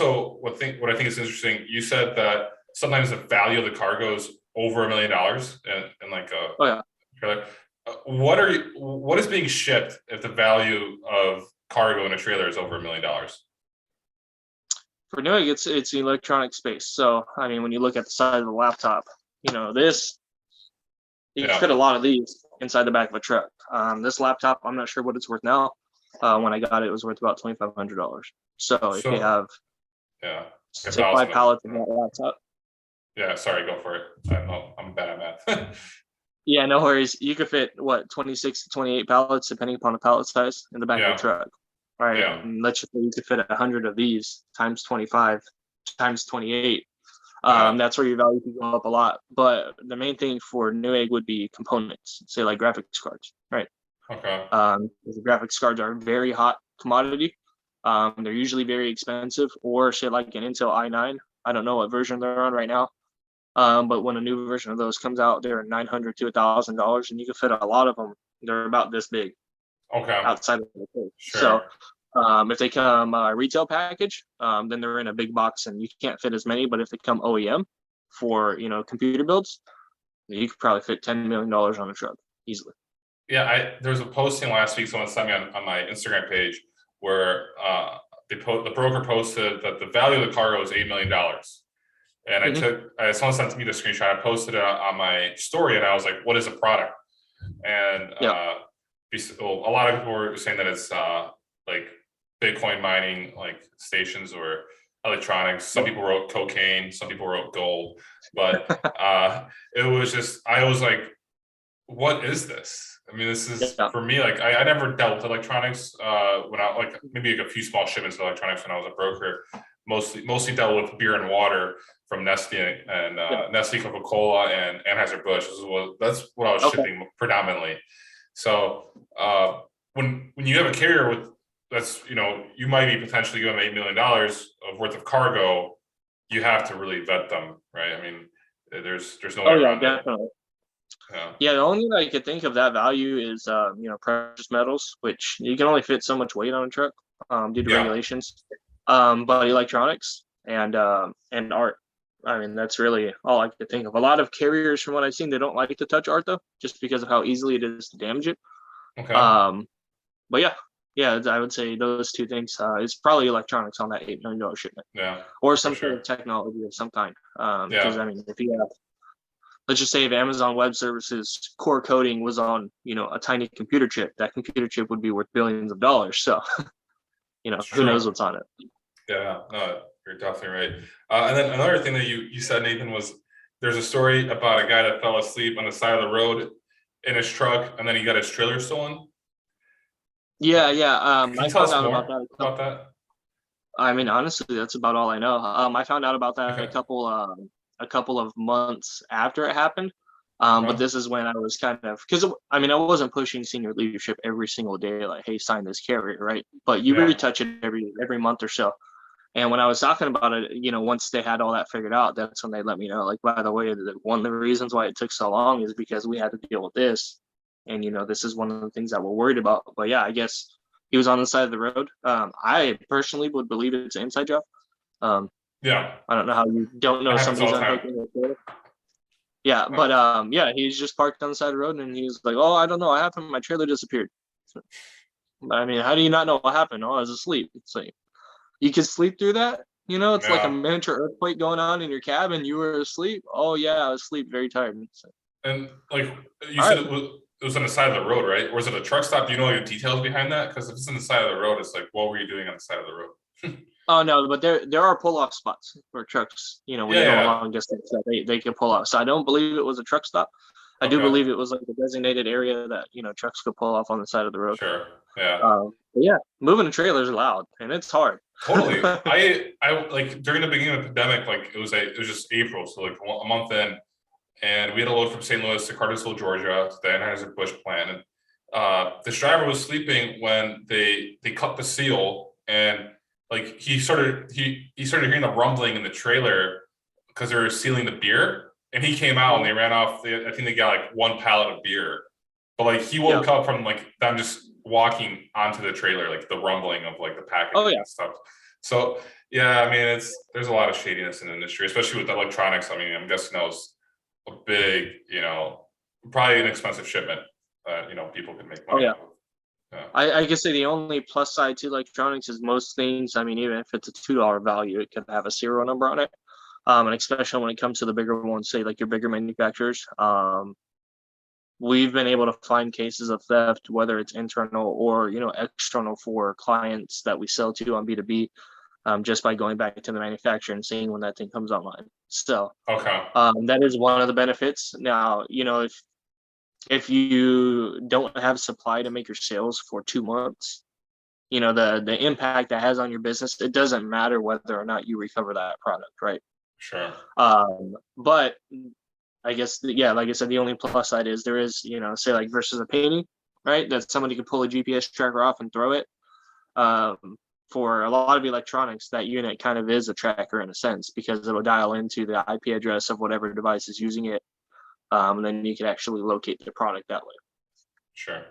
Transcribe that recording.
also what I think is interesting, you said that sometimes the value of the cargo is over $1 million and like trailer. What is being shipped if the value of cargo in a trailer is over $1 million? For Newegg, it's the electronic space. So I mean, when you look at the size of the laptop, this you can fit a lot of these inside the back of a truck. This laptop, I'm not sure what it's worth now. When I got it, it was worth about $2,500. So if you have say 5 pallets of that laptop. Yeah, sorry, go for it. I'm bad at math. Yeah, no worries. You could fit 26 to 28 pallets, depending upon the pallet size, in the back of the truck. All right. Yeah. And let's just say you could fit 100 of these times 25 times 28. That's where your value can go up a lot. But the main thing for Newegg would be components, say like graphics cards, right? Okay. The graphics cards are a very hot commodity. They're usually very expensive, or shit like an Intel i9. I don't know what version they're on right now. But when a new version of those comes out, they're $900 to $1,000, and you can fit a lot of them. They're about this big. Okay. Outside of the case. Sure. So if they come retail package, then they're in a big box and you can't fit as many. But if they come OEM for computer builds, you could probably fit $10 million on a truck easily. Yeah, there was a posting last week someone sent me on my Instagram page where the broker posted that the value of the cargo is $8 million. And someone sent me the screenshot. I posted it on my story, and I was like, "What is a product?" And a lot of people were saying that it's like Bitcoin mining, like stations or electronics. Some people wrote cocaine, some people wrote gold, but it was just, I was like, "What is this?" I mean, this is for me. Like, I never dealt with electronics when I like maybe like a few small shipments of electronics when I was a broker. Mostly dealt with beer and water from Nestle and Nestle, Coca-Cola, and Anheuser-Busch. That's what I was shipping predominantly. So when you have a carrier with that's you might be potentially giving $8 million of worth of cargo, you have to really vet them, right? I mean, there's no way around definitely. Yeah, the only thing I could think of that value is precious metals, which you can only fit so much weight on a truck due to regulations. But electronics and art. I mean, that's really all I could think of. A lot of carriers, from what I've seen, they don't like to touch art though, just because of how easily it is to damage it. Okay. But yeah, I would say those two things. It's probably electronics on that $8 million shipment. Yeah. Or some sort of technology of some kind. Because I mean, if you have, let's just say if Amazon Web Services core coding was on, a tiny computer chip, that computer chip would be worth billions of dollars. So, who knows what's on it. Yeah, no, you're definitely right. And then another thing that you said, Nathan, was there's a story about a guy that fell asleep on the side of the road in his truck, and then he got his trailer stolen. Yeah. Can you tell us more about that? I mean, honestly, that's about all I know. I found out about that a couple of months after it happened. But this is when I was kind of, because I wasn't pushing senior leadership every single day, like, hey, sign this carrier, right? But you retouch it every month or so. And when I was talking about it, once they had all that figured out, that's when they let me know, like, by the way, one of the reasons why it took so long is because we had to deal with this. And, this is one of the things that we're worried about. But yeah, I guess he was on the side of the road. I personally would believe it's an inside job. I don't know how you don't know somebody's unhooking their trailer. Yeah, but he's just parked on the side of the road, and he's like, "Oh, I don't know what happened. My trailer disappeared." I mean, how do you not know what happened? Oh, I was asleep. It's like, you can sleep through that. It's like a miniature earthquake going on in your cabin. You were asleep. Oh yeah, I was asleep, very tired. And like you said, it was on the side of the road, right? Or was it a truck stop? Do you know the details behind that? Because if it's on the side of the road, it's like, what were you doing on the side of the road? Oh no, but there are pull-off spots for trucks. When you go a long distance, that they can pull off. So I don't believe it was a truck stop. I do believe it was like a designated area that trucks could pull off on the side of the road. Sure. Yeah. Moving a trailer is loud and it's hard. Totally. I like during the beginning of the pandemic, like it was just April, so like a month in, and we had a load from St. Louis to Cartersville, Georgia, to the Anheuser-Busch plant, and this driver was sleeping when they cut the seal, and like he started hearing the rumbling in the trailer because they were sealing the beer, and he came out and they ran off. I think they got like one pallet of beer, but like he woke up from like them just walking onto the trailer, like the rumbling of like the packaging and stuff. So yeah, I mean, there's a lot of shadiness in the industry, especially with electronics. I mean, I'm guessing that was a big, probably an expensive shipment that people can make money yeah. off of. Yeah. I guess say the only plus side to electronics is most things. I mean, even if it's a $2 value, it could have a serial number on it. And especially when it comes to the bigger ones, say like your bigger manufacturers. We've been able to find cases of theft, whether it's internal or external for clients that we sell to on B2B, just by going back to the manufacturer and seeing when that thing comes online. So Okay. that is one of the benefits. Now, if you don't have supply to make your sales for 2 months, the impact that has on your business, it doesn't matter whether or not you recover that product, right? Sure. But I guess, yeah, like I said, the only plus side is there is, say like versus a painting, right? That somebody could pull a GPS tracker off and throw it. For a lot of electronics, that unit kind of is a tracker in a sense, because it'll dial into the IP address of whatever device is using it. And then you can actually locate the product that way. Sure.